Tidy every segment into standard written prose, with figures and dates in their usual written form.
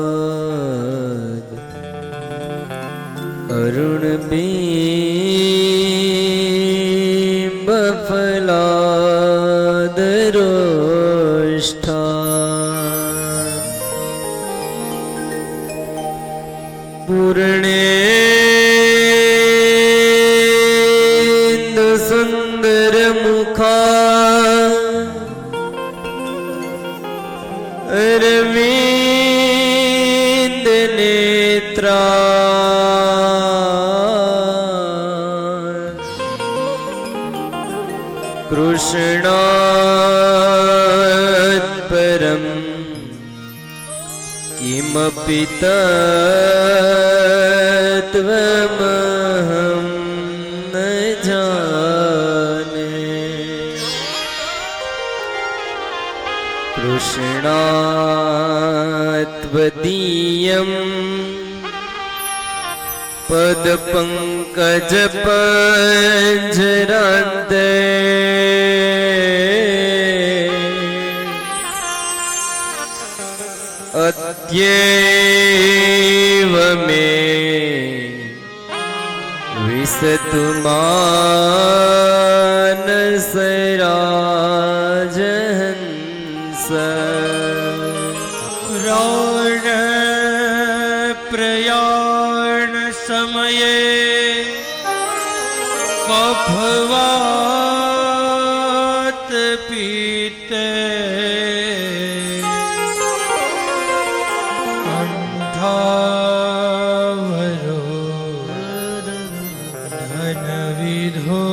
પીતાંબરાજ અરુણબિંબ ફલાદરોષ્ઠા પૂર્ણેન્દુ સુંદર મુખા અરવિંદ નેત્રા કૃષ્ણાત પરમ કિમપિ તત્વમહં ન જાને કૃષ્ણાત્વદીયં પદપંકજ પંજરાંતે અદ્યૈવ મે વિસતુ માનસ રાજહંસ પ્રાણ પ્રયાણ સમયે કફવાત પીતે કંઠાવરો ધનવિધો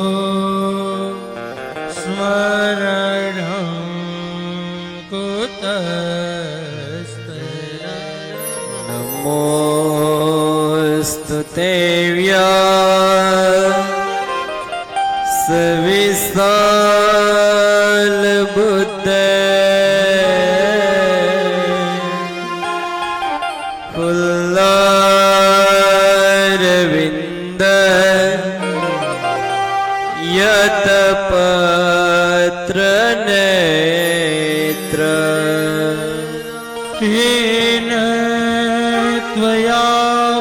સ્મરણં નમોસ્તુતે સવિશાલ બુદ્ધે ફુલ્લારવિંદ યતપત્ર નેત્ર હેન ત્વયા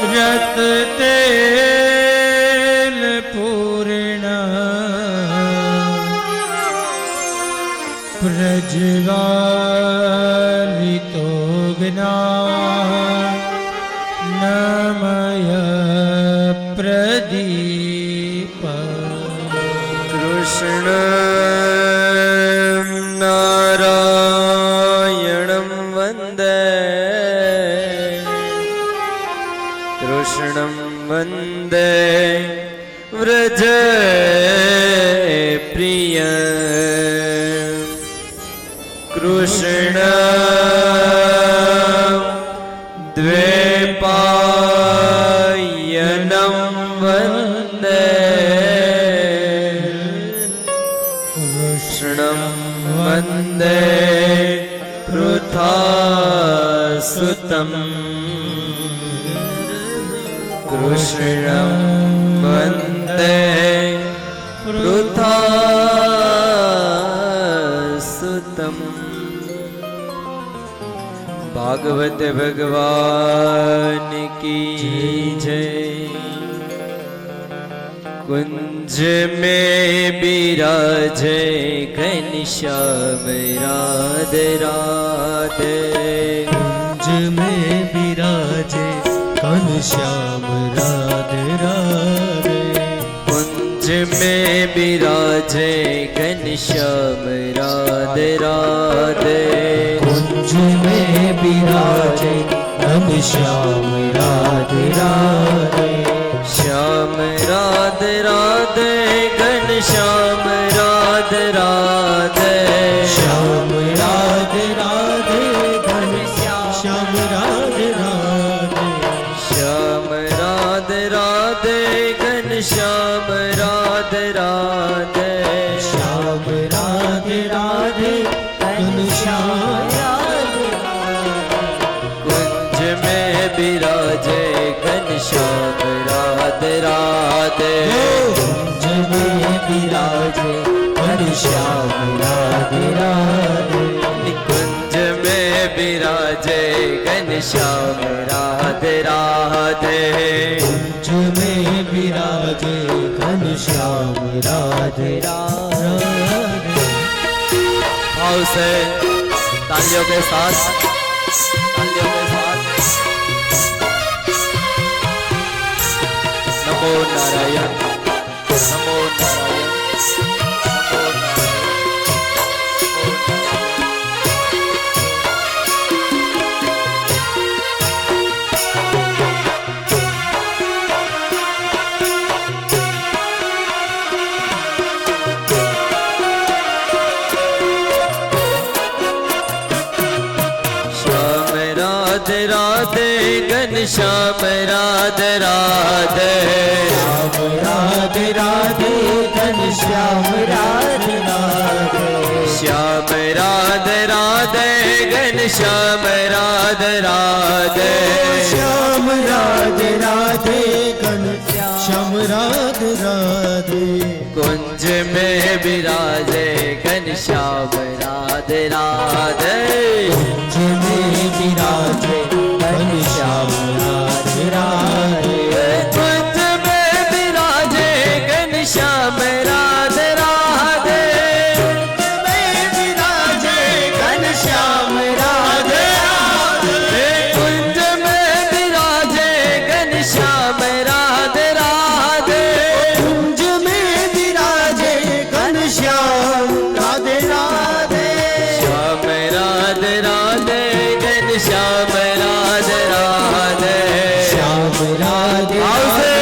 ભારત તેલ પૂર્ણ પ્રજ્વાલિતો જ્ઞાનમય પ્રદીપ કૃષ્ણ નારાયણં વંદે કૃષ્ણં વંદે વ્રજ પ્રિય કૃષ્ણ દ્વૈપાયનં વંદે કૃષ્ણં વંદે પૃથાસુતં કૃષ્ણં વંદે પૃથાસુતં ભાગવત ભગવાન કી જય कुंज में बिराजे घनश्याम राधे राधे कुंज में विराजे घनश्याम राधे राधे कुंज में बिराजे घनश्याम राधे राधे कुंज में विराजे घनश्याम राधे राधे श्याम राधे राधे घनश्याम राधे राधे श्याम राधे राधे घनश्याम राधे राधे श्याम राधे राधे घनश्याम राधे राधे श्याम राधे राधे घनश्याम राधे बिराजे घनश्याम राधे राधे कुंज में विराजे घनश्याम राधे राधे कुंज में बिराजे घनश्याम राधे राधे कुंज में विराजे घनश्याम राधे राधे भाव से तालियों के साथ नमो नारायण नमो नारायण नमो राधे राधे घनश्याम राधे राधे श्याम राधे राधे घनश्याम राधे राधे श्याम राधे राधे घनश्याम राधे राधे श्याम राधे राधे घनश्याम राधे राधे कुंज में विराजे घनश्याम राधे राधे कुंज में विराजे घनश्याम राधे राधे कुंज में विराजे घनश्याम राधे राधे में विराजे घनश्याम राधे राधे कुंज में विराजे घनश्याम राधे राधे कुंज में विराजे घनश्याम राधे राधे श्याम राधे राधे घनश्याम राधे राधे श्याम राधे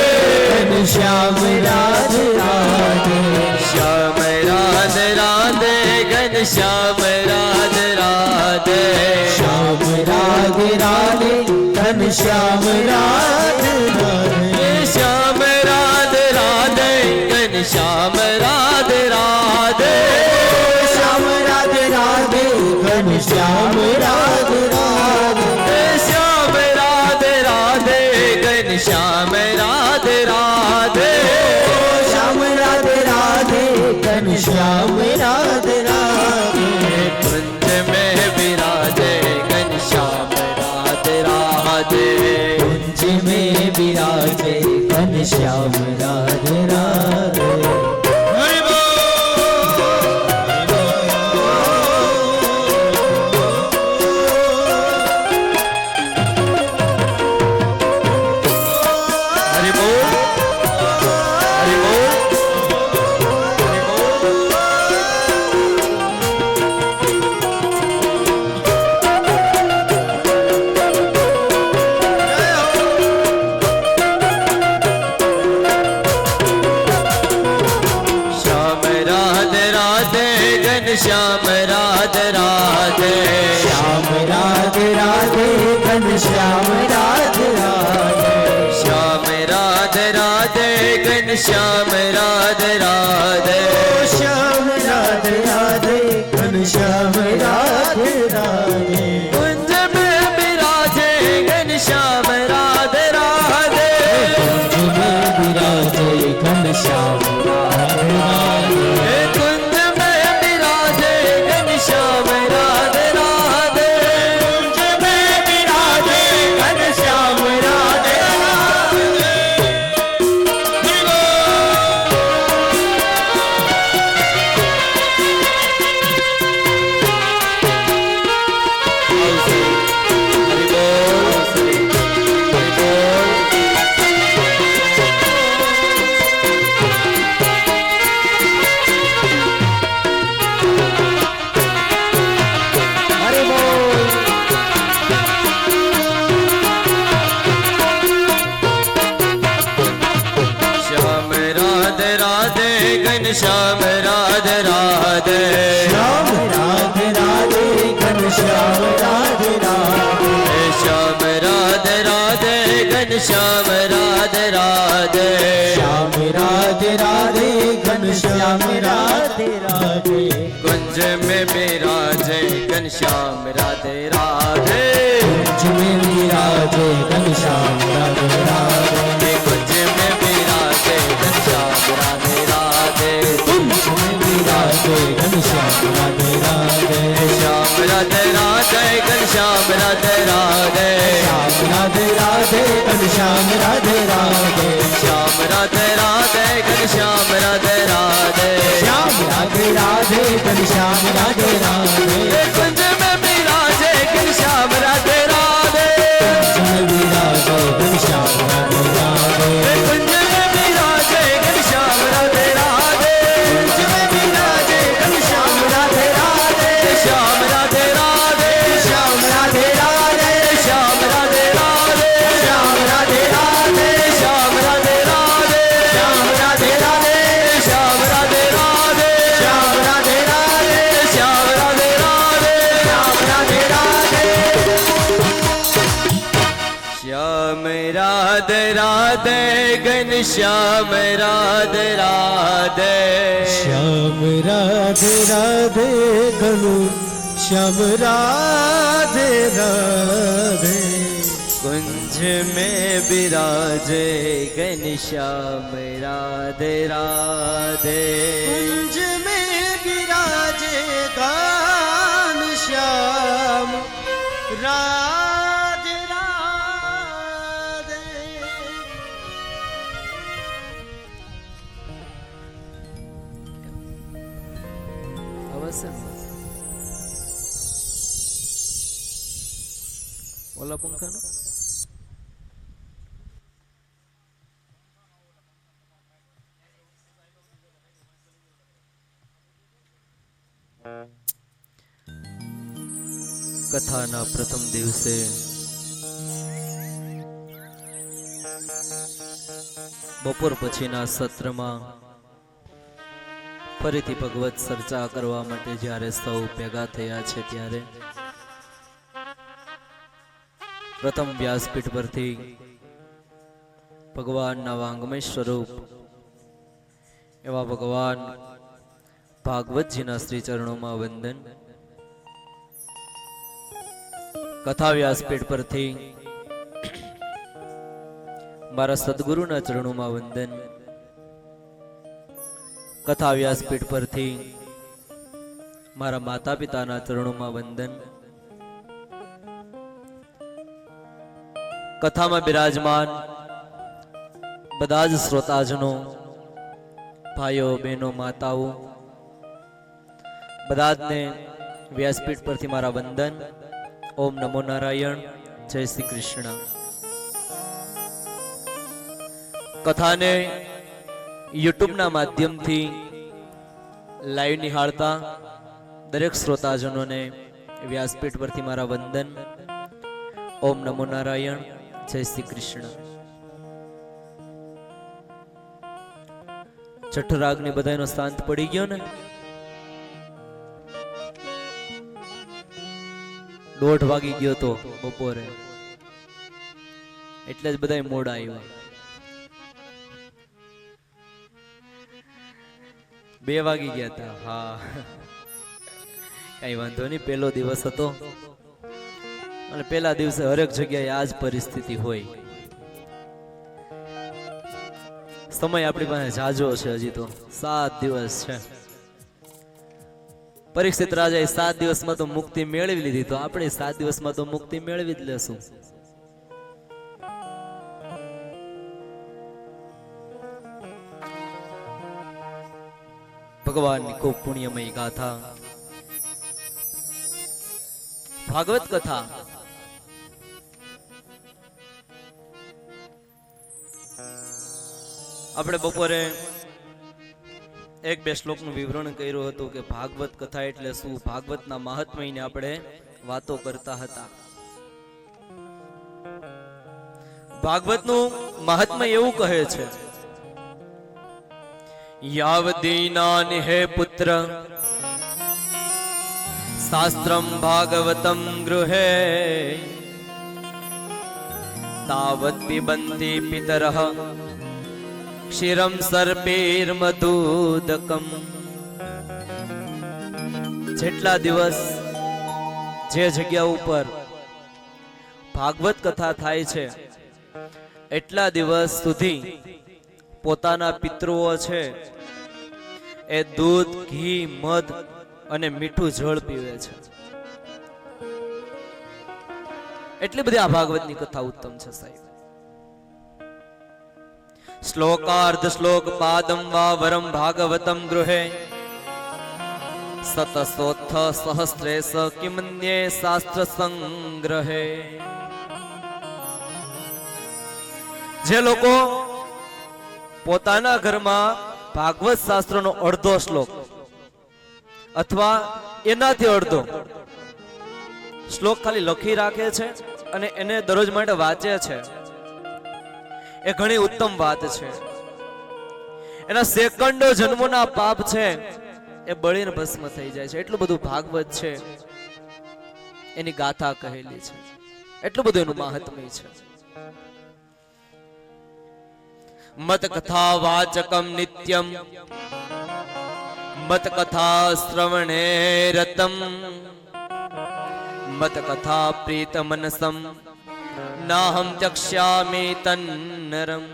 घनश्याम राधे राधे श्याम राधे राधे घनश्याम राधे राधे श्याम राधे राधे घनश्याम राधे राधे श्याम राधे राधे घनश्याम राधे राधे श्याम राधे राधे घनश्याम राधे राधे श्याम राधे राधे घनश्याम राधे राधे श्याम राधे राधे घनश्याम राधे राधे कुंज में विराजे घनश्याम राधे राधे कुंज में विराजे घनश्याम राधे राधे हरि बोल हरि बोल हरि बोल श्याम राधे राधे घनश्याम राधे राधे श्याम राधे राधे घनश्याम राधे राधे श्याम राधे राधे घनश्याम राधे राधे श्याम राधे राधे घनश्याम राधे राधे कुंज में विराजे घनश्याम राधे राधे कुंज में विराजे घनश्याम राधे राधे कुंज में विराजे घनश्याम राधे राधे कुंज में विराजे घनश्याम राधे राधे हरि बोल हरि बोल हरि बोल श्याम राधे राधे घनश्याम राधे राधे श्याम राधे राधे घनश्याम राधे राधे श्याम राधे राधे घनश्याम राधे राधे श्याम राधे राधे घनश्याम राधे राधे कुंज में विराजे घनश्याम राधे राधे कुंज में विराजे विराजे घनश्याम राधे राधे कुंज में विराजे घनश्याम राधे राधे कुंज में विराजे घनश्याम राधे राधे श्याम राधे राधे घनश्याम राधे राधे श्याम राधे राधे घनश्याम राधे राधे श्याम राधे राधे घनश्याम राधे राधे श्याम राधे राधे घनश्याम राधे राधे कुंज में विराजे घनश्याम राधे राधे कुंज में विराजे घनश्याम राधे राधे कुंज में विराजे घनश्याम राधे राधे कुंज में विराजे घनश्याम राधे राधे श्याम राधे राधे श्याम राधे राधे श्याम राधे राधे श्याम राधे राधे श्याम राधे राधे श्याम राधे राधे श्याम राधे राधे श्याम राधे राधे श्याम राधे राधे श्याम राधे राधे श्याम राधे राधे घनश्याम राधे राधे श्याम राधे राधे घनु श्याम राधे राधे कुंज में विराजे घनश्याम राधे राधे कुंज में विराजे घनश्याम राधे राधे अवश्य ओला पंखा नो કથાના પ્રથમ દિવસે બપોર પછીના સત્રમાં ફરીથી ભગવત ચર્ચા કરવા માટે જ્યારે સૌ ભેગા થયા છે ત્યારે પ્રથમ વ્યાસપીઠ પરથી ભગવાનના વાંગમય સ્વરૂપ એવા ભગવાન ભાગવતજીના શ્રી ચરણોમાં વંદન. કથા વ્યાસપીઠ પરથી મારા સદગુરુના ચરણોમાં વંદન. કથા વ્યાસપીઠ પરથી મારા માતા પિતાના ચરણોમાં વંદન. કથામાં બિરાજમાન બધા જ શ્રોતાજનો, ભાઈઓ બહેનો, માતાઓ, બધાને વ્યાસપીઠ પરથી મારા વંદન. ઓમ નમો નારાયણ. જય શ્રી કૃષ્ણ. કથાને યુટ્યુબના માધ્યમથી લાઈવ નિહાળતા દરેક શ્રોતાજનોને વ્યાસપીઠ પરથી મારા વંદન. ઓમ નમો નારાયણ. જય શ્રી કૃષ્ણ. છઠ્ઠો રાગની બધાનો શાંત પડી ગયો ને? 1:30 વાગી ગયો તો બપોરે, એટલે જ બધા મોડા આવ્યા. 2 વાગી ગયા હતા. હા, કઈ વાંધો નહીં, પહેલો દિવસ હતો અને પહેલા દિવસે હરેક જગ્યાએ આ જ પરિસ્થિતિ હોય. સમય આપણી પાસે જાજો છે, હજી તો 7 દિવસ છે. પરીક્ષિત રાજાએ 7 દિવસમાં તો મુક્તિ મેળવી લીધી, તો આપણે 7 દિવસમાં તો મુક્તિ મેળવી જ લેશું. ભગવાનની ખૂબ પુણ્યમય ગાથા, ભાગવત કથા. આપણે બપોરે 1-2 શ્લોકનું વિવરણ કર્યું હતું કે ભાગવત કથા એટલે શું, ભાગવતના મહાત્મ્યને આપણે વાતો કરતા હતા. ભાગવતનું મહાત્મ્ય એવું કહે છે, યાવ દીનાનિ હે પુત્ર શાસ્ત્રમ ભાગવતમ ગૃહે તાવત પિબંતિ પિતરઃ ક્ષીરમ સર્પેર્મધુદકમ. જેટલા દિવસ જે જગ્યા ઉપર ભાગવત કથા થાય છે એટલા દિવસ સુધી પોતાના પિતૃઓ છે એ દૂધ, ઘી, મધ અને મીઠું જળ પીવે છે. એટલી બધી આ ભાગવતની કથા ઉત્તમ છે સાહેબ. શ્લોકાર્ધ શ્લોક પાદમ વા વરમ ભાગવતમ ગૃહે સતસોત્થ સહસ્રેશ કિમન્યે શાસ્ત્ર સંગ્રહે. જે લોકો પોતાના ઘરમાં ભાગવત શાસ્ત્રનો અડધો શ્લોક અથવા એનાથી અડધો શ્લોક ખાલી લખી રાખે છે અને એને દરરોજ માટે વાંચે છે, એ ઘણી ઉત્તમ વાત છે. એના સેકન્ડો જન્મોના પાપ છે એ બળીને ભસ્મ થઈ જાય છે. એટલું બધું ભાગવત છે, એની ગાથા કહેલી છે, એટલું બધું એનું મહાત્મ્ય છે. મત કથા વાચકમ નિત્યમ મત કથા શ્રવણે રતમ મત કથા પ્રીત મનસમ નાહમ ચક્ષ્યામિ તન્નરમ.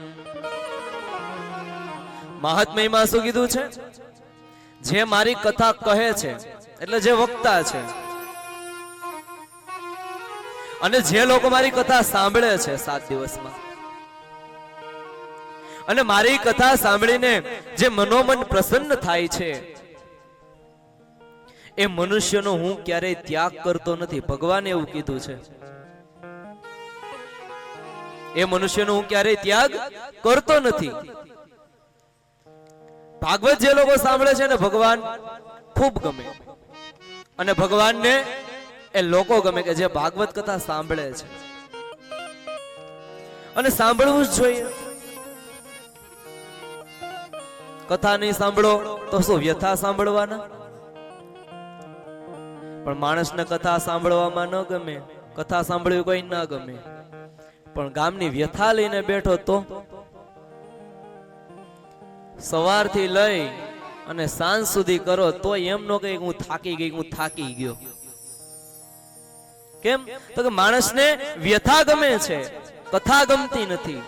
મહાત્મ્યમાં શું કીધું છે? જે મારી કથા કહે છે એટલે જે વક્તા છે, અને જે લોકો મારી કથા સાંભળે છે 7 દિવસમાં, અને મારી કથા સાંભળીને જે મનોમન પ્રસન્ન થાય છે, એ મનુષ્યનો હું ક્યારેય ત્યાગ કરતો નથી. ભગવાને એવું કીધું છે, એ મનુષ્યનો હું ક્યારેય ત્યાગ કરતો નથી. ભાગવત જે લોકો સાંભળે છે ને ભગવાન ખૂબ ગમે, અને ભગવાનને એ લોકો ગમે કે જે ભાગવત કથા સાંભળે છે. અને સાંભળવું જ જોઈએ. કથા નહીં સાંભળો તો શું વ્યથા સાંભળવાના? પણ માણસને કથા સાંભળવામાં ન ગમે, કથા સાંભળવી કોઈ ના ગમે, પણ ગામની વ્યથા લઈને બેઠો તો સવારથી લઈ અને સાંજ સુધી કરો તો એમ નો કે હું થાકી ગઈ, હું થાકી ગયો. કેમ? તો કે માણસને વ્યથા ગમે છે, કથા ગમતી નથી.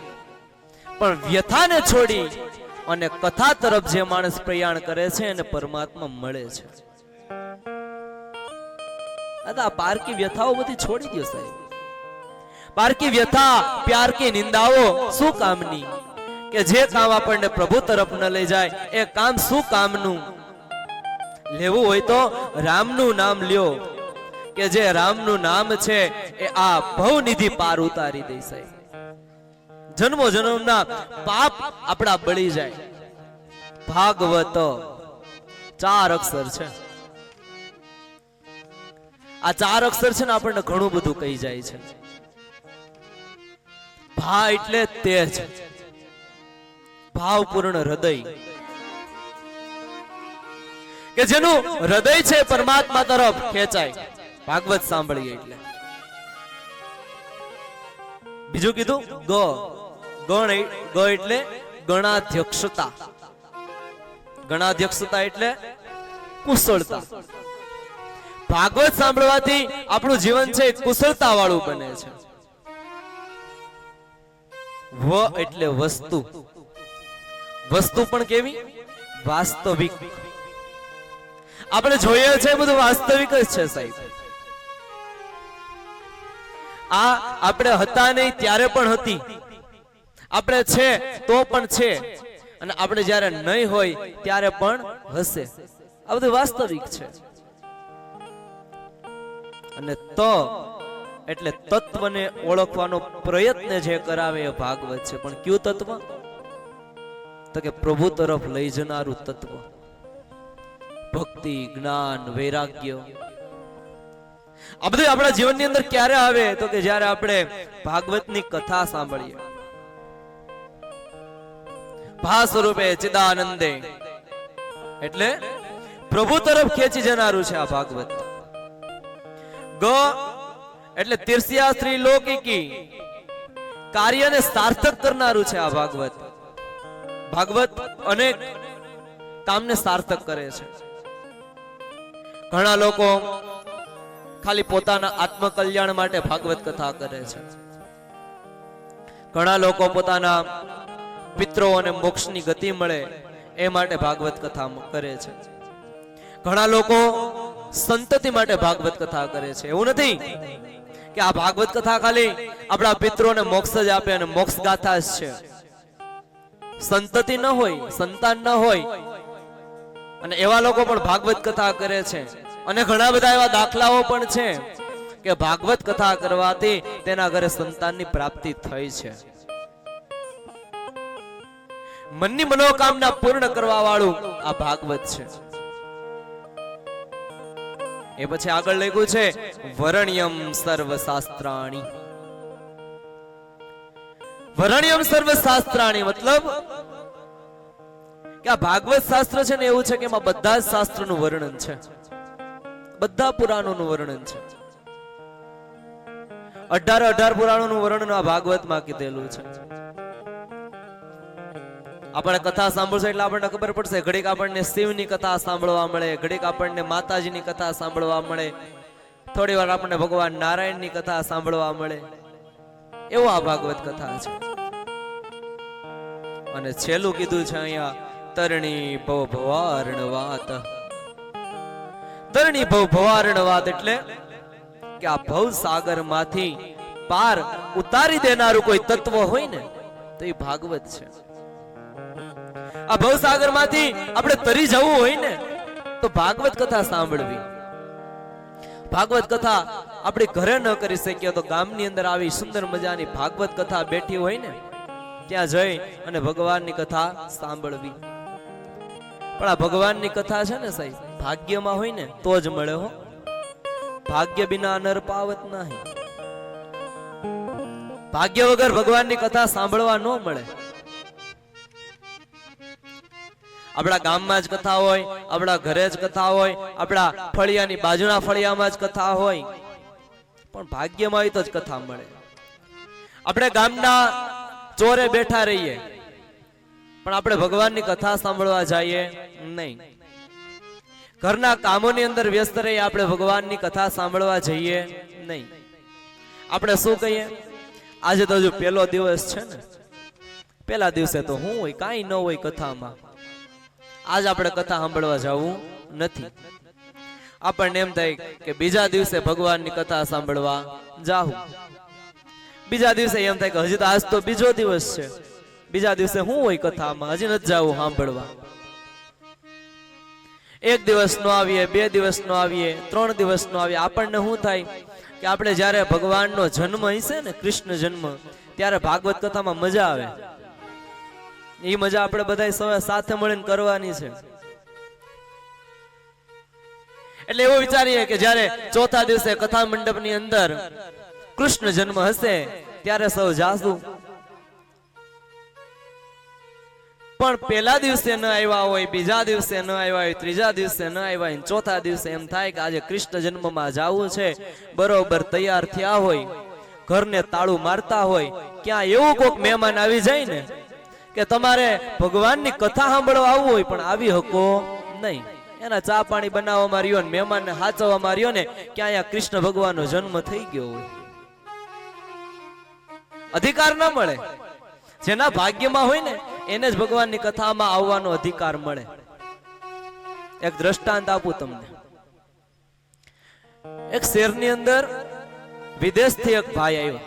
પણ વ્યથાને છોડી અને કથા તરફ જે માણસ પ્રયાણ કરે છે એને પરમાત્મા મળે છે. આ પારકી વ્યથાઓ બધી છોડી દો સાહેબ. પારકી વ્યથા, પ્યાર કી નિંદાઓ શું કામની? કે જે કામ આપણને પ્રભુ તરફ ન લઈ જાય એ કામ શું કામનું? લેવું હોય તો રામનું નામ લ્યો, કે જે રામનું નામ છે એ આ ભવનિધિ પાર ઉતારી દે સાહેબ. જન્મો જન્મના પાપ આપણા બળી જાય. ભાગવત 4 અક્ષર છે. આ 4 અક્ષર છે ને આપણને ઘણું બધું કહી જાય છે. ભા એટલે તેજ, ભાવપૂર્ણ હૃદય, કે જેનું હૃદય છે પરમાત્મા તરફ ખેંચાય ભાગવત સાંભળીએ એટલે. બીજું કીધું ગ, ગ એટલે ગણાધ્યક્ષતા. ગણાધ્યક્ષતા એટલે કુશળતા. ભાગવત સાંભળવાથી આપણું જીવન છે કુશળતા વાળું બને છે. વ એટલે વસ્તુ, વસ્તુ પણ કેવી? વાસ્તવિક. આપણે જોઈએ છે બધું વાસ્તવિક જ છે સાહેબ. આ આપણે હતા નહીં ત્યારે પણ હતી, આપણે છે તો પણ છે, અને આપણે જ્યારે નહીં હોય ત્યારે પણ હશે. આ બધું વાસ્તવિક છે. અને તો એટલે તત્વને ઓળખવાનો પ્રયત્ન જે કરાવે એ ભાગવત છે. પણ કયું તત્વ? તો કે પ્રભુ તરફ લઈ જનારું તત્વ. ભક્તિ, જ્ઞાન, વૈરાગ્ય, આ બધું આપણા જીવનની અંદર ક્યારે આવે? તો કે જ્યારે આપણે ભાગવતની કથા સાંભળીએ. ભા સ્વરૂપે ચિદાનંદે એટલે પ્રભુ તરફ ખેંચી જનારું છે આ ભાગવત. ગ એટલે તીર્ષ્યા સ્ત્રી લૌકિકી, કાર્યને સાર્થક કરનારું છે આ ભાગવત. ભાગવત અનેક કામને સાર્થક કરે છે. ઘણા લોકો ખાલી પોતાના આત્મકલ્યાણ માટે ભાગવત કથા કરે છે. ઘણા લોકો પોતાના પિતરોને મોક્ષની ગતિ મળે એ માટે ભાગવત કથા કરે છે. ઘણા લોકો સંતતિ માટે ભાગવત કથા કરે છે. એવું નથી કે આ ભાગવત કથા ખાલી આપણા પિતરોને મોક્ષ જ આપે અને મોક્ષ ગાથા જ છે. સંતતિ ન હોય, સંતાન ન હોય અને એવા લોકો પણ ભાગવત કથા કરે છે. અને ઘણા બધા એવા દાખલાઓ પણ છે કે ભાગવત કથા કરવાથી તેના ઘરે સંતાનની પ્રાપ્તિ થઈ છે. મનની મનોકામના પૂર્ણ કરવા વાળું આ ભાગવત છે. એ પછી આગળ લખ્યું છે વરણ્યમ સર્વશાસ્ત્રાણી. વરણ્યમ સર્વશાસ્ત્રાણી મતલબ કે આ ભાગવત શાસ્ત્ર છે ને એવું છે કે એમાં બધા જ શાસ્ત્રોનું વર્ણન છે, બધા પુરાણોનું વર્ણન છે. 18 પુરાણોનું વર્ણન આ ભાગવતમાં કીધેલું છે. આપણે કથા સાંભળશું એટલે આપણને ખબર પડશે. ઘડીક આપણને શિવની કથા સાંભળવા મળે, ઘડીક આપણને માતાજીની કથા સાંભળવા મળે, થોડી વાર આપણને ભગવાન નારાયણની કથા સાંભળવા મળે. એવો આ ભાગવત કથા છે. અને છેલ્લું કીધું છે અહીંયા તરણી ભવ ભવાર્ણવાત. તરણી ભવ ભવાર્ણવાત એટલે કે આ ભવ સાગર માંથી પાર ઉતારી દેનારું કોઈ તત્વ હોય ને તો એ ભાગવત છે. આ ભવસાગર માંથી આપણે તરી જવું હોય ને તો ભાગવત કથા સાંભળવી. ભાગવત કથા આપણે ઘરે ન કરી શકીએ તો ગામની અંદર આવી સુંદર મજાની ભાગવત કથા બેઠી હોય ને ત્યાં જઈ અને ભગવાનની કથા સાંભળવી. પણ આ ભગવાનની કથા છે ને સાહેબ ભાગ્યમાં હોય ને તો જ મળે હો. ભાગ્ય બિના નર પાવત નહીં. ભાગ્ય વગર ભગવાનની કથા સાંભળવા ન મળે. આપણા ગામમાં જ કથા હોય, આપણા ઘરે જ કથા હોય, આપણા ફળિયાની બાજુના ફળિયામાં જ કથા હોય, પણ ભાગ્યમાં હોય તો જ કથા મળે. આપણે ગામના ચોરે બેઠા રહીએ પણ આપણે ભગવાનની કથા સાંભળવા જઈએ નહીં. ઘરના કામોની અંદર વ્યસ્ત રહીએ, આપણે ભગવાનની કથા સાંભળવા જઈએ નહીં. આપણે શું કહીએ, આજે તો હજુ પહેલો દિવસ છે ને, પહેલા દિવસે તો હું હોય કાંઈ ન હોય કથામાં, આજ આપણે કથા સાંભળવા જવું નથી. આપણને એમ થાય કે બીજા દિવસે ભગવાનની કથા સાંભળવા જાવું. બીજા દિવસે એમ થાય કે હજી તો આજ તો બીજો દિવસ છે, બીજા દિવસે હું હોય કથામાં, હજી નથી જાવું સાંભળવા. એક દિવસ નો આવીએ, 2 દિવસ નો આવીએ, 3 દિવસ નો આવીએ. આપણને શું થાય કે આપણે જયારે ભગવાનનો જન્મ હશે ને, કૃષ્ણ જન્મ, ત્યારે ભાગવત કથામાં મજા આવે. એ મજા આપણે બધા સાથે મળીને કરવાની છે. એટલે એવું વિચારીએ કે જ્યારે ચોથા દિવસે કથા મંડપની અંદર કૃષ્ણ જન્મ હશે ત્યારે સૌ જાશું. પણ પહેલા દિવસે ન આવ્યા હોય, બીજા દિવસે ન આવ્યા હોય, ત્રીજા દિવસે ન આવ્યા હોય, ચોથા દિવસે એમ થાય કે આજે કૃષ્ણ જન્મમાં જવું છે. બરોબર તૈયાર થયા હોય, ઘરને તાળું મારતા હોય, ક્યાં એવું કોઈક મહેમાન આવી જાય ને કે તમારે ભગવાનની કથા સાંભળવા આવવું હોય પણ આવી શકો નહીં. એના ચા પાણી બનાવવામાં રહ્યો ને મહેમાનને હાચવવામાં રહ્યો ને કે અહીંયા કૃષ્ણ ભગવાનનો જન્મ થઈ ગયો હોય. અધિકાર ના મળે. જેના ભાગ્યમાં હોય ને એને જ ભગવાનની કથામાં આવવાનો અધિકાર મળે. એક દ્રષ્ટાંત આપું તમને. એક શહેરની અંદર વિદેશથી એક ભાઈ આવ્યો,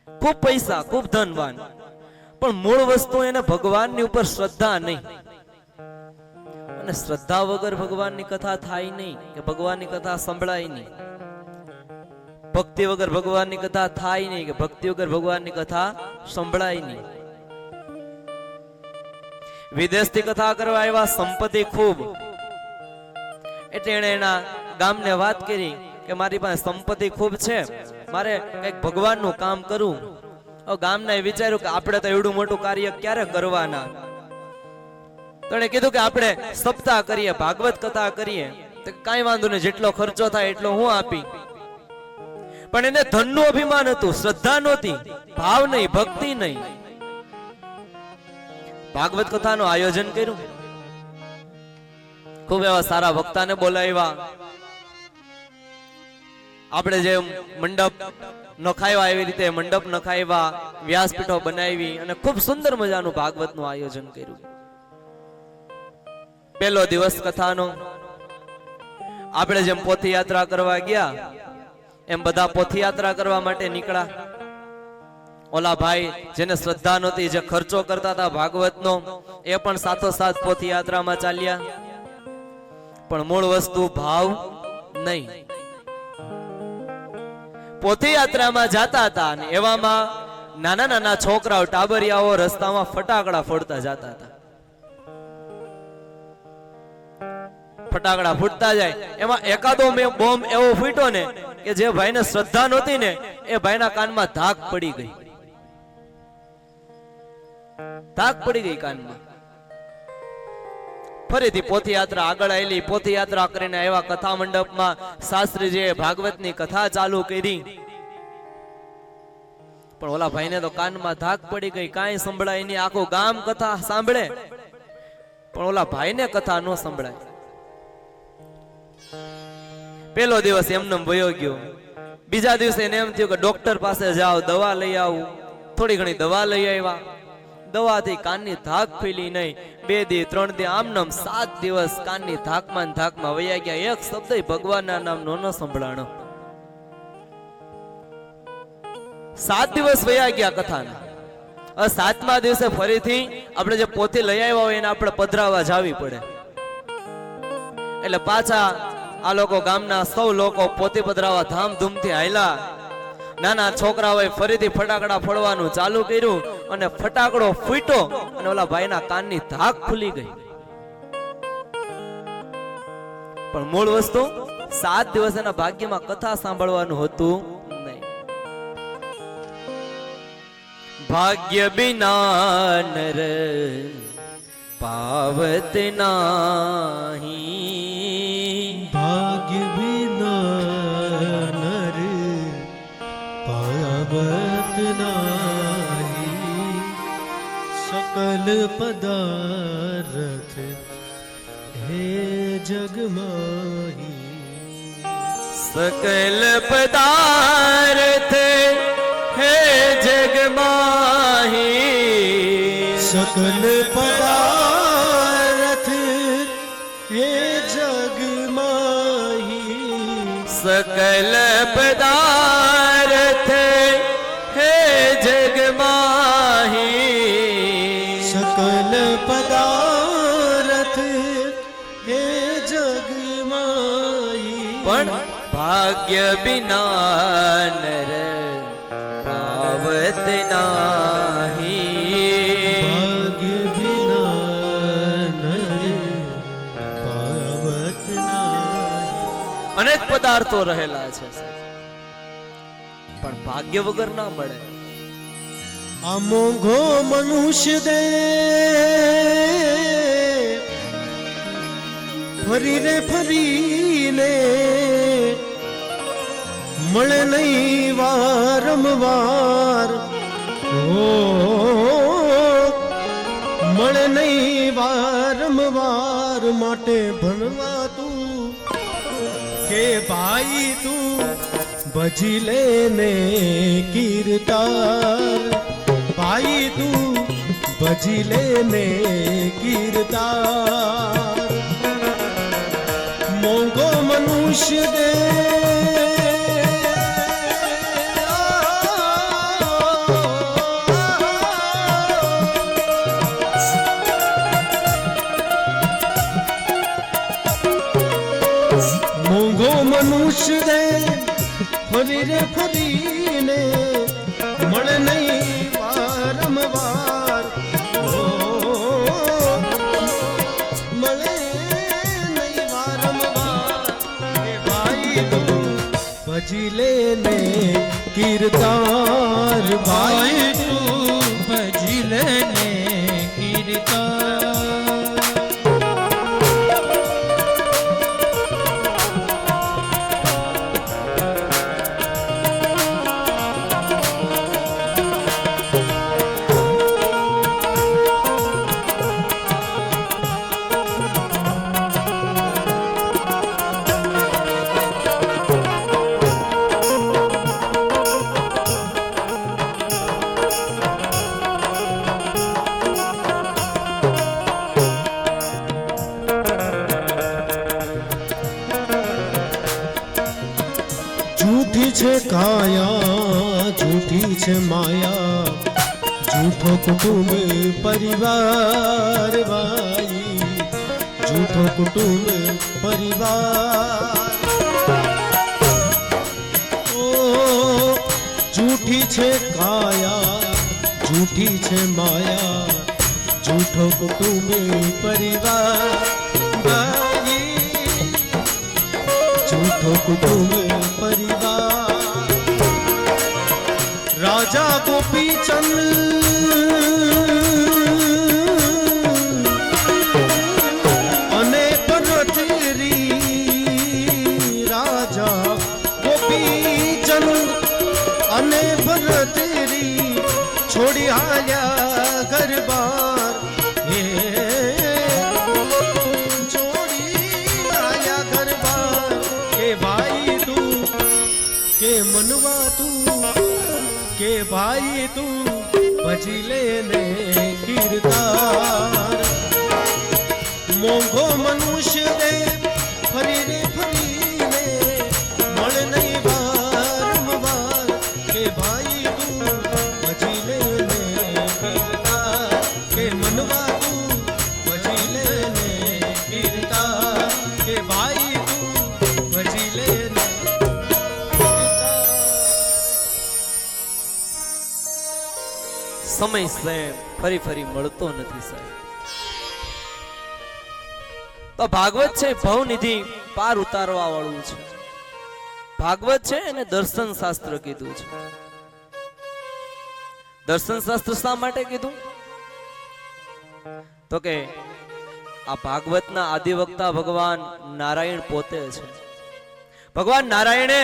ખૂબ પૈસા, ખૂબ ધનવાન, પણ મૂળ વસ્તુ એને ભગવાનની ઉપર શ્રદ્ધા નહીં. અને શ્રદ્ધા વગર ભગવાનની કથા થાય નહીં, કે ભગવાનની કથા સંભળાય નહીં. ભક્તિ વગર ભગવાનની કથા થાય નહીં, કે ભક્તિ વગર ભગવાનની કથા સંભળાય નહીં. વિદેશથી કથા કરવા આવ્યા, સંપત્તિ ખૂબ, એટલે એને એના ગામને વાત કરી કે મારી પાસે સંપત્તિ ખૂબ છે, મારે કઈક ભગવાનનું કામ કરવું. ગામના વિચાર્યું કે આપણે તો એવડું મોટું કાર્ય ક્યારે કરવાના. તો એને કીધું કે આપણે સપ્તાહ કરીએ, ભાગવત કથા કરીએ. તો કાંઈ વાંધો નહીં, જેટલો ખર્ચો થાય એટલો હું આપી. પણ એને ધનનું અભિમાન હતું, શ્રદ્ધા નહોતી, ભાવ નહીં, ભક્તિ નહીં. ભાગવત કથાનું આયોજન કર્યું, ખૂબ એવા સારા વક્તાને બોલાવ્યા, આપણે જે મંડપ નખાવ્યા એવી રીતે મંડપ નખાવ્યા, વ્યાસપીઠો બનાવી અને ખૂબ સુંદર મજાનું ભાગવતનું આયોજન કર્યું. પહેલો દિવસ કથાનો આપણે જેમ પોથયાત્રા કરવા ગયા એમ બધા પોથયાત્રા કરવા માટે નીકળ્યા. ઓલા ભાઈ જેને શ્રદ્ધા નહોતી, જે ખર્ચો કરતા હતા ભાગવતનો, એ પણ સાથોસાથ પોથયાત્રામાં ચાલ્યા. પણ મૂળ વસ્તુ ભાવ નહીં. પોથયાત્રામાં જાતા હતા અને એવામાં નાના નાના છોકરાઓ, ટાબરિયાઓ રસ્તામાં ફટાકડા ફોડતા જતા હતા. ફટાકડા ફૂટતા જાય એમાં એકાદો બોમ્બ એવો ફૂટ્યો ને કે જે ભાઈને શ્રદ્ધા નહોતી ને એ ભાઈના કાનમાં ધાક પડી ગઈ. ધાક પડી ગઈ કાનમાં. ફરીથી પોથયાત્રા આગળ આવેલી. પોથયાત્રા કરીને આવ્યા કથા મંડપમાં. શાસ્ત્રીજીએ ભાગવતની કથા ચાલુ કરી. પણ ઓલા ભાઈને તો કાનમાં ધાક પડી ગઈ, કાંઈ સંભળાય નહીં. આખું ગામ કથા સાંભળે પણ ઓલા ભાઈને કથા ન સંભળાય. પેલો દિવસ એમને વયો ગયો. બીજા દિવસે એને એમ થયું કે ડોક્ટર પાસે જાઓ, દવા લઈ આવું. થોડી ઘણી દવા લઈ આવ્યા. દવાથી કાનની ધાક ફેલી નહીં. 2 દી 3 દી આમ નામ 7 દિવસ કાનની ધાકમાં વયા ગયા. એક શબ્દ ભગવાનના નામનો ન સંભળાણો. 7 દિવસ વયા ગયા કથાના. 7મા દિવસે ફરીથી આપણે જે પોથી લઈ આવ્યા હોય એને આપણે પધરાવા જાવી પડે. એટલે પાછા આ લોકો ગામના સૌ લોકો પોતે પધરાવા ધામધૂમથી હાલ્યા. નાના છોકરાઓએ ફરીથી ફટાકડા ફોડવાનું ચાલુ કર્યું અને ફટાકડો ફૂટ્યો અને ઓલા ભાઈના કાનની ધાક ખુલી ગઈ. પણ મૂળ વસ્તુ 7 દિવસ એના ભાગ્યમાં કથા સાંભળવાનું હતું નહીં. ભાગ્ય બિના નર પાવત નાહી. ભાગ્ય વિના નર પાવત નાહી. सकल पदार्थ हे जगमाही. सकल पदार्थ है जग माही. सकल पदार्थ हे जग माही. सकल पदार्थ है जग माही. सकल पदार्थ हे जग माही. पण भाग्य बिना नर पावत नाही. भाग्य बिना नर पावत नाही. अनेक पदार्थो रहेला છે પણ ભાગ્ય વગર ના મળે. આ મોંઘો મનુષ્ય દે ફરી રે ફરીને મળે નહીં વારંવાર. ઓ મળે નહીં વારંવાર. માટે ભણવા તું કે ભાઈ તું ભજી લેને કીર્તાર. ભાઈ તું ભજી લેને કીર્તાર. મોંઘો મનુષ્ય દે મોંઘો મનુષ્ય દે ફરી રે ફરીને મળે નહીં વારંવાર. મળે નહીં વારંવાર. એ ભાઈ તું ભજી લેને કીર્તાર. ભાઈ તું ભજી લેને કીર્તાર. झूठी छे माया झूठो कुटुंब परिवार भाई झूठो कुटुंब परिवार ओ झूठी छे काया झूठी छे माया झूठो कुटुंब परिवार भाई झूठो कुटुंब परिवार राजा गोपी चंद अने परतेरी राजा गोपी चंद अने परतेरी छोड़ी आया घर बार हे छोड़ी आया घर बार के भाई तू के मनवा तू के भाई तू भजी लेने कीर्तार मोंघो मनुष्य दे फरी रे फरी ने मळ नहीं वारंवार के भाई तू भजी लेने कीर्तार के मनवा तू भजी लेने कीर्तार के भाई तू भजी लेने સમય સ્વયં ફરી ફરી મળતો નથી સાહેબ. તો ભાગવત છે ભવનિધિ પાર ઉતારવા વાળું છે. ભાગવત છે એને દર્શન શાસ્ત્ર કીધું છે. દર્શન શાસ્ત્ર શા માટે કીધું? તો કે આ ભાગવતના આદિવક્તા ભગવાન નારાયણ પોતે છે. ભગવાન નારાયણે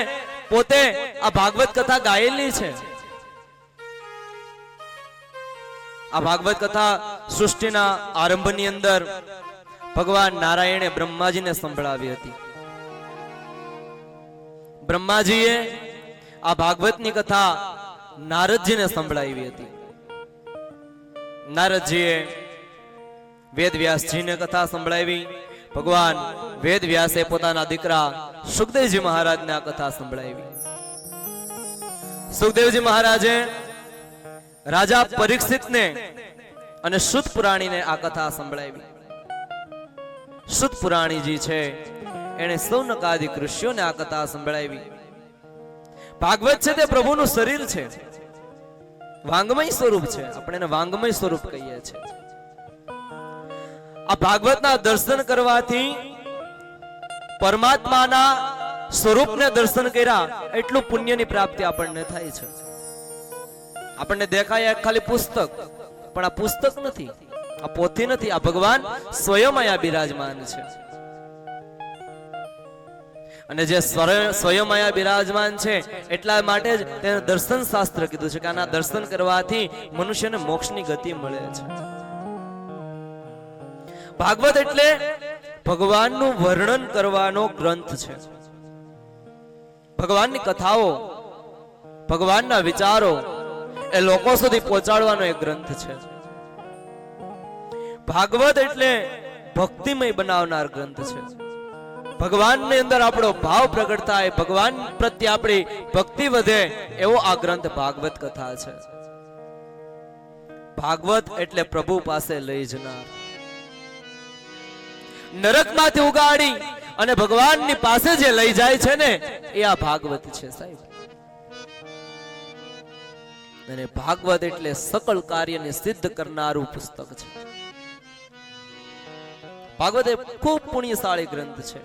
પોતે આ ભાગવત કથા ગાયેલી છે. આ ભાગવત કથા સૃષ્ટિના આરંભની અંદર ભગવાન નારાયણે બ્રહ્માજીને સંભળાવી હતી. બ્રહ્માજીએ આ ભાગવતની કથા નારદજીને સંભળાવી હતી. નારદજીએ વેદવ્યાસજીને કથા સંભળાવી. ભગવાન વેદવ્યાસે પોતાના દીકરા સુખદેવજી મહારાજને આ કથા સંભળાવી. સુખદેવજી મહારાજે રાજા પરીક્ષિતને અને શુદ્ધ પુરાણીને આ કથા સંભળાવી. શુદ્ધ પુરાણીજી છે એને સૌનકાદિક ઋષિઓને આ કથા સંભળાવી. ભાગવત છે તે પ્રભુનું શરીર છે, વાંગમય સ્વરૂપ છે. આપણે એને વાંગમય સ્વરૂપ કહીએ છીએ. આ ભાગવતના દર્શન કરવાથી પરમાત્માના સ્વરૂપને દર્શન કર્યા એટલું પુણ્યની પ્રાપ્તિ આપણને થાય છે. આપણને દેખાય ખાલી પુસ્તક, પણ આ પુસ્તક નથી, આ પોથી નથી, આ ભગવાન સ્વયં અહીંયા બિરાજમાન છે. અને જે સ્વયં અહીંયા બિરાજમાન છે એટલા માટે જ તેને દર્શન શાસ્ત્ર કીધું છે કે આના દર્શન કરવાથી મનુષ્યને મોક્ષની ગતિ મળે છે. ભાગવત એટલે ભગવાનનું વર્ણન કરવાનો ગ્રંથ છે. ભગવાનની કથાઓ, ભગવાનના વિચારો એ લોકો સુધી પહોંચાડવાનો એક ગ્રંથ છે. ભાગવત એટલે ભક્તિમય બનાવનાર ગ્રંથ છે. ભગવાનની અંદર આપણો ભાવ પ્રગટ થાય, ભગવાન પ્રત્યે આપણી ભક્તિ વધે એવો આ ગ્રંથ ભાગવત કથા છે. ભાગવત એટલે પ્રભુ પાસે લઈ જનાર, નરકમાંથી ઉગાડી અને ભગવાનની પાસે જે લઈ જાય છે ને એ આ ભાગવત છે સાહેબ. અને ભાગવત એટલે સકળ કાર્યને સિદ્ધ કરનારું પુસ્તક છે. ભાગવત એ ખૂબ પુણ્યશાળી ગ્રંથ છે.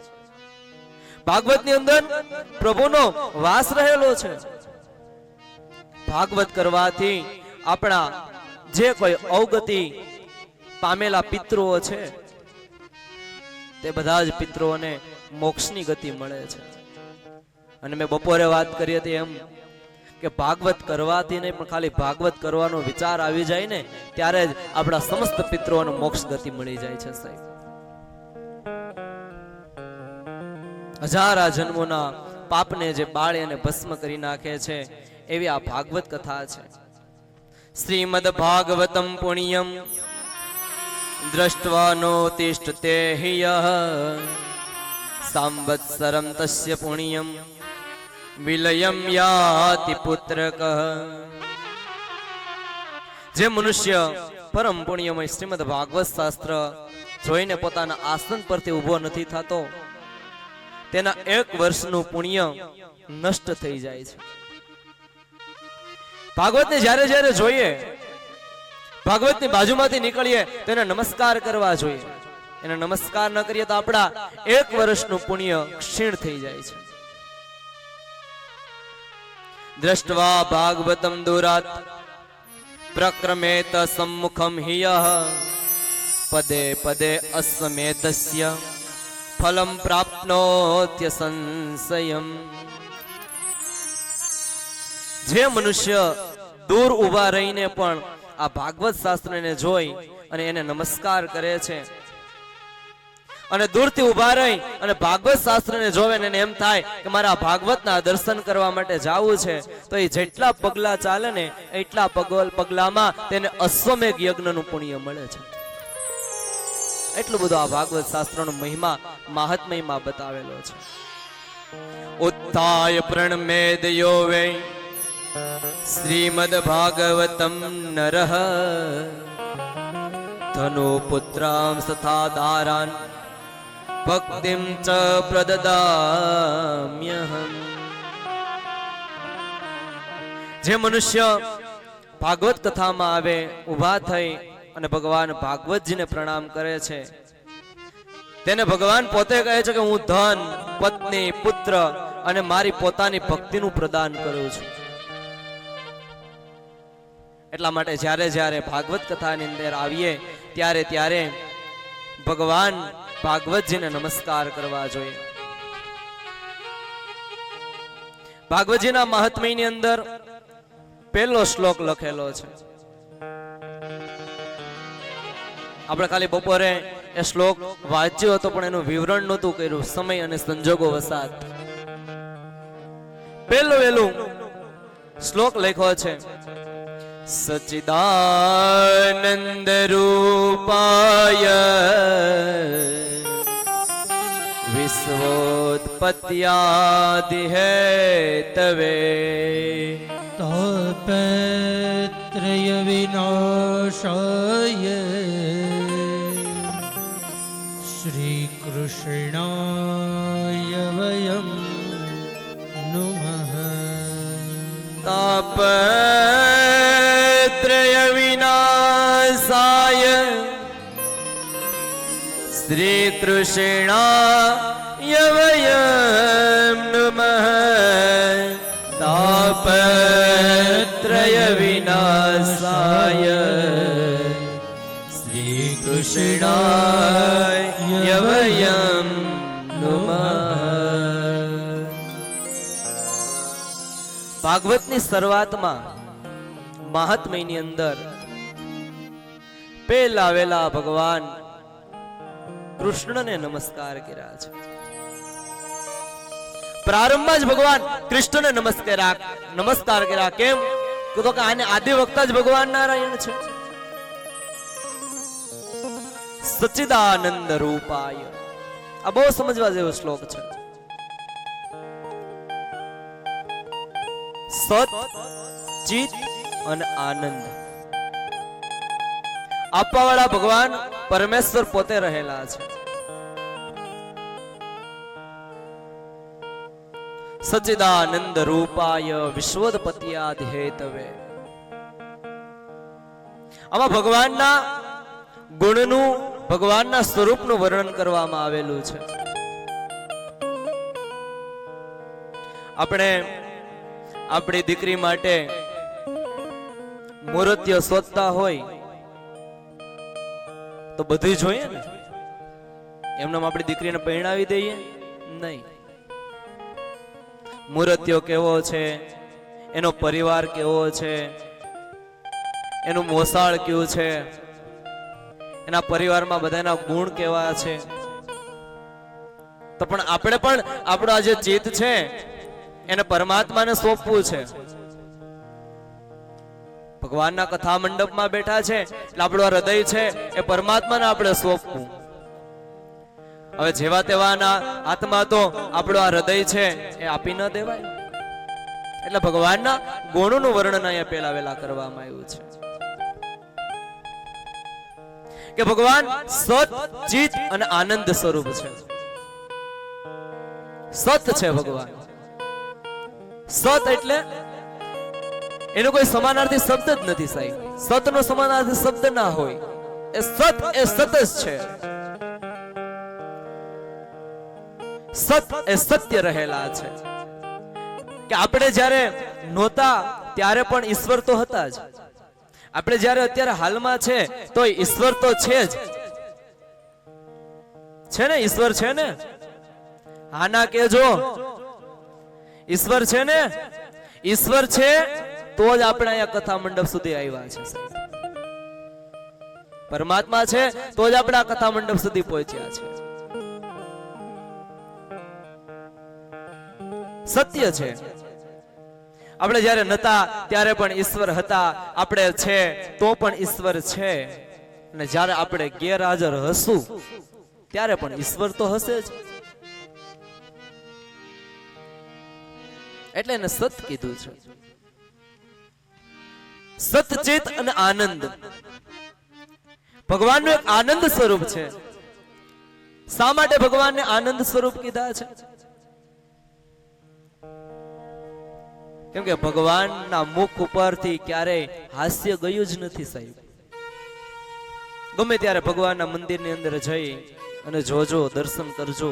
ભાગવતની અંદર પ્રભુનો વાસ રહેલો છે. ભાગવત કરવાથી આપણા જે કોઈ અવગતિ પામેલા પિતૃઓ છે તે બધા જ પિતૃઓને મોક્ષની ગતિ મળે છે. અને મેં બપોરે વાત કરી હતી એમ કે ભાગવત કરવાથી નહીં પણ ખાલી ભાગવત કરવાનો વિચાર આવી જાય ને ત્યારે જ આપણા સમસ્ત પિતૃઓને મોક્ષ ગતિ મળી જાય છે સાહેબ. હજારા જન્મોના પાપને જે બાળે અને ભસ્મ કરી નાખે છે એવી આ ભાગવત કથા છે. શ્રીમદ ભાગવતમ પુણ્યમ દ્રષ્ટવા નોતિષ્ઠતે હિયઃ સંવત્સરમ તસ્ય પુણ્યમ વિલયમ યાતિ પુત્રક. જે મનુષ્ય પરમ પુણ્યમય શ્રીમદ ભાગવત શાસ્ત્ર જોઈને પોતાના આસન પરથી ઊભો નથી થતો, તેના 1 વર્ષનું પુણ્ય નષ્ટ થઈ જાય છે. ભાગવતને જ્યારે જ્યારે જોઈએ, ભાગવતની બાજુમાંથી નીકળીએ તો એને નમસ્કાર કરવા જોઈએ. એને નમસ્કાર ન કરીએ તો આપણા 1 વર્ષનું પુણ્ય ક્ષીણ થઈ જાય છે. દ્રષ્ટવા ભાગવતમ દુરાત પ્રક્રમેત સમ્મુખમ હિયઃ પદે પદે અસ્મેતસ્ય ફલમ પ્રાપ્નોત્ય સંશયમ. જે મનુષ્ય દૂર ઊભા રહીને પણ આ ભાગવત શાસ્ત્રને જોઈ અને એને નમસ્કાર કરે છે, અને દૂરથી ઊભા રહી અને ભાગવત શાસ્ત્રને જોવે ને એને એમ થાય કે મારા ભાગવતના દર્શન કરવા માટે જાવું છે, તો એ જેટલા પગલા ચાલે ને એટલા પગલામાં તેને અશ્વમેઘ યજ્ઞનું પુણ્ય મળે છે. એટલું બધું આ ભાગવત શાસ્ત્રનો મહિમા મહાત્મ્યમાં બતાવેલો છે. ઉત્થાય પ્રણમેદ યો વૈ શ્રીમદ ભાગવતમ નરઃ ધનો પુત્રાં તથા દારાન ભક્તિમ ચ પ્રદદામ્યહમ. જે મનુષ્ય ભાગવત કથામાં આવે, ઊભા થઈ અને ભગવાન ભાગવતજીને પ્રણામ કરે છે, તેને ભગવાન પોતે કહે છે કે હું ધન, પત્ની, પુત્ર અને મારી પોતાની ભક્તિનું પ્રદાન કરું છું. એટલા માટે જ્યારે જ્યારે ભાગવત કથાની અંદર આવીએ ત્યારે ત્યારે ભગવાન ભાગવતજીને નમસ્કાર કરવા જોઈએ. ભાગવતજીના મહાત્મ્યની અંદર પહેલો શ્લોક લખેલો છે. આપણે ખાલી બપોરે એ શ્લોક વાંચ્યો હતો પણ એનું વિવરણ નહોતું કર્યું, સમય અને સંજોગો વસાત. પહેલું શ્લોક લખ્યો છે, સચ્ચિદાનંદ રૂપાય વિશ્વોત્પત્યાદિ હેતવે તાપત્રય વિનાશાય શ્રી કૃષ્ણાય વયમ નુમઃ. તાપત્રય વિનાશાય શ્રી કૃષ્ણાય વયમ નમઃ. તાપત્રય વિનાશાય શ્રી કૃષ્ણાય વયમ નમઃ. ભાગવતની શરૂઆતમાં મહાત્મ્યની અંદર પહેલા વેલા ભગવાન કૃષ્ણને નમસ્કાર કર્યા છે. પ્રારંભમાં જ ભગવાન કૃષ્ણને નમસ્કાર કર્યા. કેમ? તો કે આને આદિ વક્તા જ ભગવાન નારાયણ છે. સચ્ચિદાનંદ રૂપાય, આ બહુ સમજવા જેવો શ્લોક છે. સત, ચિત અને આનંદ આપવા વાળા ભગવાન પરમેશ્વર પોતે રહેલા છે. સચ્ચિદાનંદ રૂપાય વિશ્વોત્પત્યાદિ હેતવે. આમાં ભગવાનના ગુણનું, ભગવાનના સ્વરૂપનું વર્ણન કરવામાં આવેલું છે. આપણે આપણી દીકરી માટે મૂર્તિઓ શોધતા હોય તો બધું જોઈએ ને. એમને આપણી દીકરીને પરણાવી દઈએ નહીં. મૂર્તિઓ કેવો છે, એનો પરિવાર કેવો છે, એનું મોસાળ કેવું છે, એના પરિવારમાં બધાના ગુણ કેવા છે. તો પણ આપણે પણ આપણો આ જે ચિત્ત છે એને પરમાત્માને સોંપવું છે. ભગવાનના કથા મંડપમાં બેઠા છે એટલે આપણું હૃદય છે એ પરમાત્માને આપણે સોંપવું. હવે જેવા તેવાના આત્મા તો આપણું આ હૃદય છે એ આપી ન દેવાય. એટલે ભગવાનના ગુણોનું વર્ણન અહીંયા પહેલા વેલા કરવામાં આવ્યું છે કે ભગવાન સત ચિત અને આનંદ સ્વરૂપ છે. સત છે ભગવાન. સત એટલે એનો કોઈ સમાનાર્થી શબ્દ જ નથી સાહેબ. સતનો સમાનાર્થી શબ્દ ના હોય. એ સત જ છે. સત એ સત્ય રહેલા છે કે આપણે જ્યારે નહોતા ત્યારે પણ ઈશ્વર તો હતા જ. આપણે જ્યારે અત્યારે હાલમાં છે તો ઈશ્વર તો છે જ. છે ને? ઈશ્વર છે ને? હા ના કેજો. ઈશ્વર છે ને? ઈશ્વર છે તો જ આપણે અહીંયા કથા મંડપ સુધી આવ્યા છે સાહેબ. પરમાત્મા છે તો જ આપણે આ કથા મંડપ સુધી પહોંચ્યા છે. સત્ય છે. આપણે જ્યારે નતા ત્યારે પણ ઈશ્વર હતા. આપણે છે તો પણ ઈશ્વર છે. અને જ્યારે આપણે ગેરહાજર હશું ત્યારે પણ ઈશ્વર તો હશે જ. એટલે એને સત કીધું છે. સતચેત અને આનંદ ભગવાનનું એક આનંદ સ્વરૂપ છે. શા માટે ભગવાનને આનંદ સ્વરૂપ કીધા છે? કેમ કે ભગવાનના મુખ ઉપરથી ક્યારેય હાસ્ય ગયું જ નથી સાહેબ. ગમે ત્યારે ભગવાનના મંદિરની અંદર જઈ અને જોજો, દર્શન કરજો,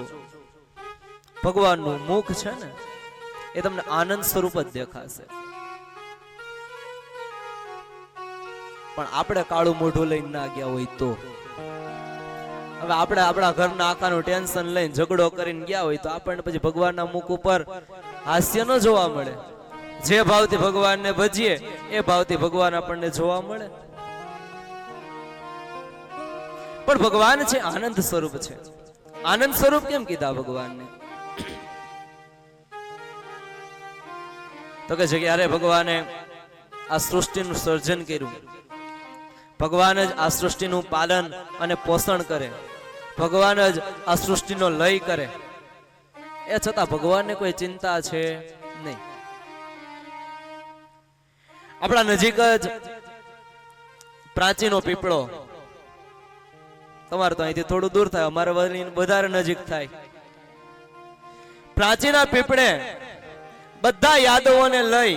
ભગવાનનું મુખ છે ને એ તમને આનંદ સ્વરૂપ જ દેખાશે. પણ આપણે કાળું મોઢું લઈને ના ગયા હોય તો, હવે આપણે આપણા ઘરના આખાનું ટેન્શન લઈને ઝઘડો કરીને ગયા હોય તો આપણને પછી ભગવાનના મુખ ઉપર હાસ્ય ન જોવા મળે. જે ભાવથી ભગવાનને ભજીએ એ ભાવથી ભગવાન આપણને જોવા મળે. પણ ભગવાન છે આનંદ સ્વરૂપ છે. આનંદ સ્વરૂપ કેમ કીધા ભગવાનને? તો કે જ્યારે ભગવાને આ સૃષ્ટિનું સર્જન કર્યું, ભગવાન જ આ સૃષ્ટિનું પાલન અને પોષણ કરે, ભગવાન જ આ સૃષ્ટિનો લય કરે, એ છતાં ભગવાનને કોઈ ચિંતા છે નહીં. આપણા નજીક જ પ્રાચીનો પીપળો, તમારે તો અહીંથી થોડું દૂર થાય, અમારે વધારે નજીક થાય. પ્રાચીના પીપળે બધા યાદવોને લઈ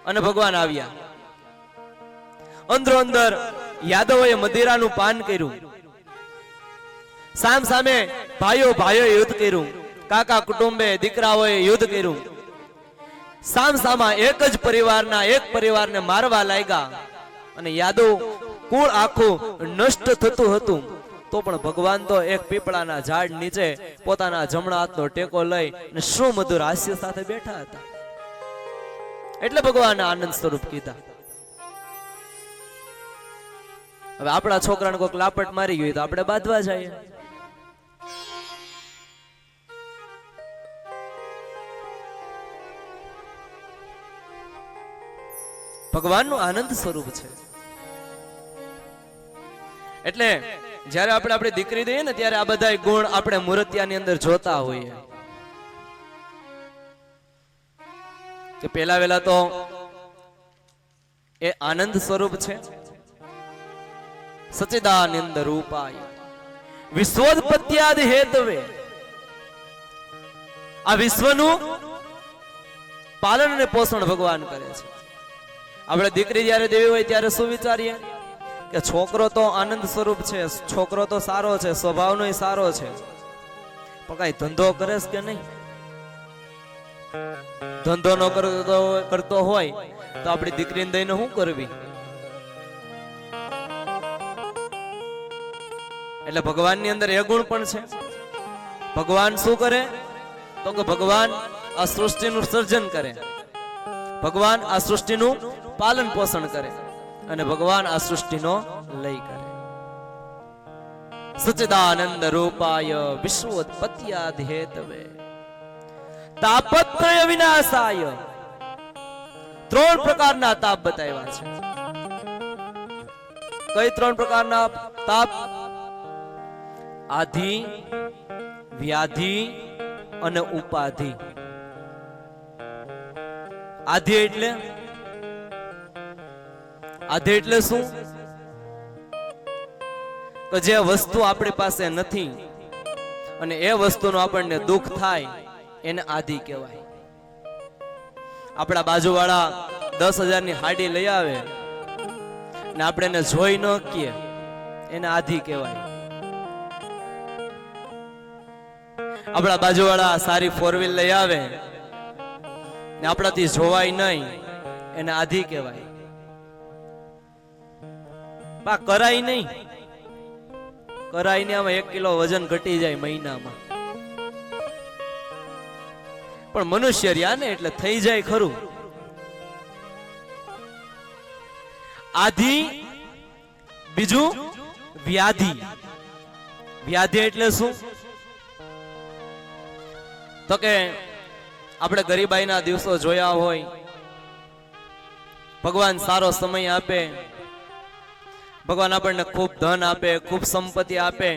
અને ભગવાન આવ્યા. અંદરો અંદર યાદવોએ મદિરાનું પાન કર્યું. સામ સામે ભાઈઓ યુદ્ધ કર્યું. કાકા કુટુંબે દીકરાઓએ યુદ્ધ કર્યું. સામ સામા એક જ પરિવારને મારવા લાગ્યા અને યાદવ કુળ આખું નષ્ટ થતું હતું. તો પણ ભગવાન તો એક પીપળાના ઝાડ નીચે પોતાના જમણા હાથનો ટેકો લઈ અને શું મધુર હાસ્ય સાથે બેઠા હતા. એટલે ભગવાન આનંદ સ્વરૂપ કીધા. હવે આપણા છોકરાને કોઈક લાપટ મારી ગયું તો આપણે બાંધવા જઈએ. ભગવાનનું આનંદ સ્વરૂપ છે. એટલે જ્યારે આપણે આપણી દીકરી દઈએ ને ત્યારે આ બધા ગુણ આપણે મૂર્તિયાની અંદર જોતા હોઈએ. કે પેલા વેલા તો એ આનંદ સ્વરૂપ છે. સચ્ચિદાનંદ રૂપાય વિશ્વોત્પત્યાદિ હેતવે, આ વિશ્વનું પાલન અને પોષણ ભગવાન કરે છે. આપણે દીકરી જ્યારે દેવી હોય ત્યારે શું વિચારીએ કે છોકરો તો આનંદ સ્વરૂપ છે, છોકરો તો સારો છે, સ્વભાવનો સારો છે, પણ કઈ ધંધો કરે કે નહીં? ધંધો ન કરતો હોય તો આપણી દીકરીને દઈને શું કરવી? એટલે ભગવાનની અંદર એ ગુણ પણ છે. ભગવાન શું કરે તો કે ભગવાન આ સૃષ્ટિનું સર્જન કરે, ભગવાન આ સૃષ્ટિનું પાલન પોષણ કરે અને ભગવાન આ સૃષ્ટિનો લય કરે. સચ્ચિદાનંદ રૂપાય વિશ્વોત્પત્યાદિ હેતવે તાપત્રય વિનાશાય. 3 પ્રકારના તાપ બતાવ્યા છે. કઈ 3 પ્રકારના તાપ? આધિ, વ્યાધિ અને ઉપાધિ. આધિ એટલે શું? કે જે વસ્તુ આપણી પાસે નથી અને એ વસ્તુનું આપણને દુઃખ થાય એને આધિ કહેવાય. આપણા બાજુવાળા 10,000 ની હાડી લઈ આવે ને આપણે એને જોઈ ન કીએ એને આધિ કહેવાય. આપણા બાજુવાળા સારી 4 વ્હીલ લઈ આવે ને આપણાથી જોવાય નહીં એને આધિ કહેવાય. બા કરાય નહીં આમાં 1 કિલો વજન ઘટી જાય મહિનામાં, પણ મનુષ્ય રહ્યા ને એટલે થઈ જાય ખરું. આધિ, બીજું વ્યાધિ. વ્યાધિ એટલે શું? તો કે આપણે ગરીબાઈના દિવસો જોયા હોય, ભગવાન સારો સમય આપે, ભગવાન આપણને ખૂબ ધન આપે, ખૂબ સંપત્તિ આપે,